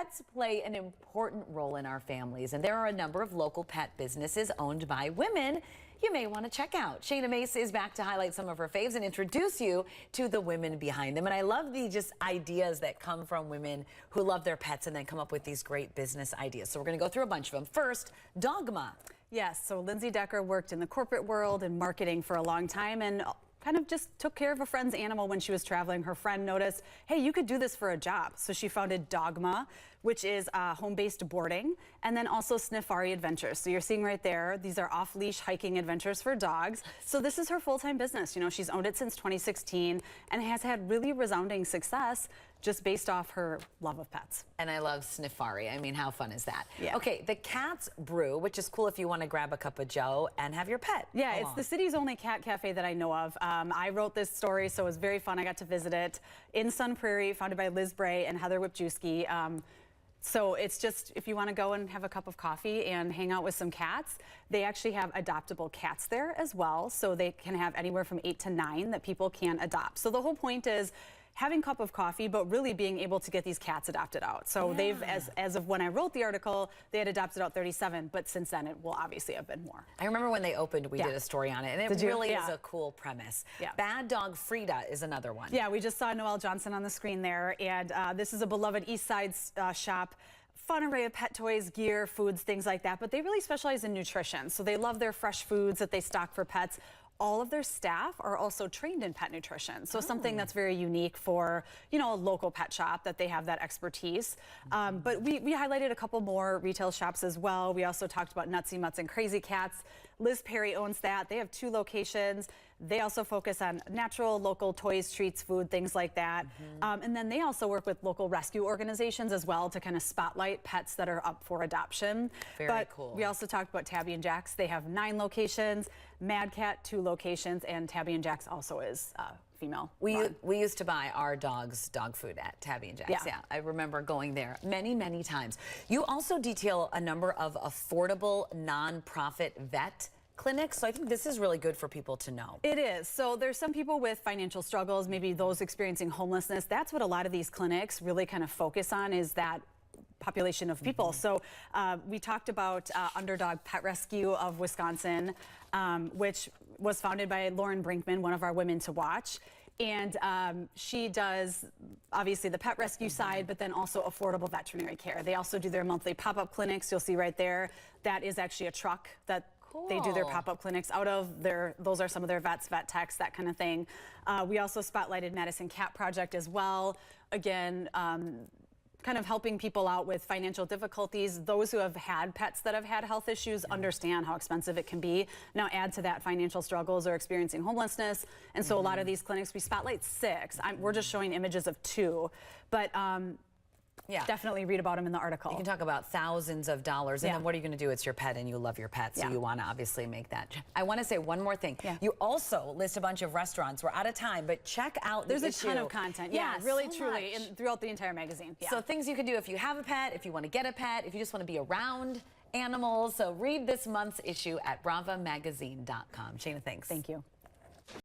Pets play an important role in our families, and there are a number of local pet businesses owned by women you may want to check out. Shayna Mace is back to highlight some of her faves and introduce you to the women behind them. And I love the just ideas that come from women who love their pets and then come up with these great business ideas. So we're going to go through a bunch of them. First, Dogma. Yes, so Lindsay Decker worked in the corporate world and marketing for a long time and kind of just took care of a friend's animal when she was traveling. Her friend noticed, hey, you could do this for a job. So she founded Dogma, which is home-based boarding, and then also Sniffari Adventures. So you're seeing right there, these are off-leash hiking adventures for dogs. So this is her full-time business. You know, she's owned it since 2016 and has had really resounding success just based off her love of pets. And I love Sniffari. I mean, how fun is that? Yeah. Okay, the Cat's Brew, which is cool if you want to grab a cup of joe and have your pet Yeah, along. It's the city's only cat cafe that I know of. I wrote this story, so it was very fun. I got to visit it in Sun Prairie, founded by Liz Bray and Heather Wipjewski. So it's just, if you want to go and have a cup of coffee and hang out with some cats, they actually have adoptable cats there as well. So they can have anywhere from 8 to 9 that people can adopt. So the whole point is having a cup of coffee, but really being able to get these cats adopted out. So they've, as of when I wrote the article, they had adopted out 37, but since then it will obviously have been more. I remember when they opened, we did a story on it, and it really is a cool premise. Bad Dog Frida is another one. Yeah, we just saw Noelle Johnson on the screen there, and this is a beloved East Side shop. Fun array of pet toys, gear, foods, things like that, but they really specialize in nutrition. So they love their fresh foods that they stock for pets. All of their staff are also trained in pet nutrition. So something that's very unique for, you know, a local pet shop, that they have that expertise. But we highlighted a couple more retail shops as well. We also talked about Nutsy Mutts and Crazy Cats. Liz Perry owns that. They have 2 locations. They also focus on natural, local toys, treats, food, things like that. And then they also work with local rescue organizations as well to kind of spotlight pets that are up for adoption. Very cool. We also talked about Tabby and Jack's. They have 9 locations, Mad Cat 2 locations, and Tabby and Jack's also is female. We used to buy our dog's dog food at Tabby and Jack's. Yeah, I remember going there many, many times. You also detail a number of affordable nonprofit vet clinics, so I think this is really good for people to know. It is. So there's some people with financial struggles, maybe those experiencing homelessness. That's what a lot of these clinics really kind of focus on, is that population of people. So we talked about Underdog Pet Rescue of Wisconsin, which was founded by Lauren Brinkman, one of our women to watch. And she does obviously the pet rescue side, but then also affordable veterinary care. They also do their monthly pop-up clinics. You'll see right there, that is actually a truck that they do their pop-up clinics out of. Those are some of their vets, vet techs, that kind of thing. We also spotlighted Madison Cat Project as well. Again, kind of helping people out with financial difficulties. Those who have had pets that have had health issues understand how expensive it can be. Now add to that financial struggles or experiencing homelessness. And so a lot of these clinics, we spotlight 6. We're just showing images of 2. But definitely read about them in the article. You can talk about thousands of dollars, and then what are you going to do? It's your pet, and you love your pet, so you want to obviously make that. I want to say one more thing. You also list a bunch of restaurants. We're out of time, but check out There's a ton of content. Yeah, really, so truly, throughout the entire magazine. So things you can do if you have a pet, if you want to get a pet, if you just want to be around animals. So read this month's issue at bravamagazine.com. Shayna, thanks. Thank you.